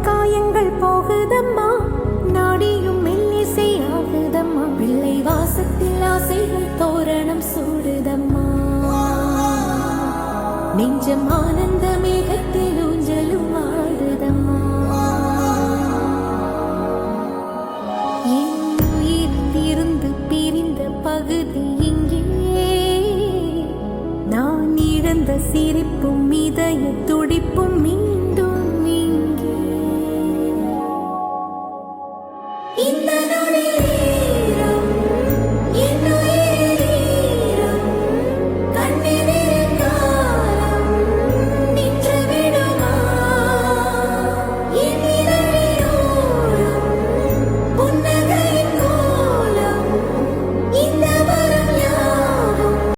காயங்கள் போகுதம்மா, நாடியும் மெல்லிசை ஆகுதம்மா, பிள்ளை வாசத்தில் ஆசைகள் தோரணம் சூடுதம்மா, நெஞ்சம் ஆனந்த மேகத்தில் ஊஞ்சலும் ஆடுதம்மா. என் உயிரிலிருந்து பிரிந்த பகுதி இங்கே, நான் இழந்த சிரிப்பும் இதய துடிப்பும்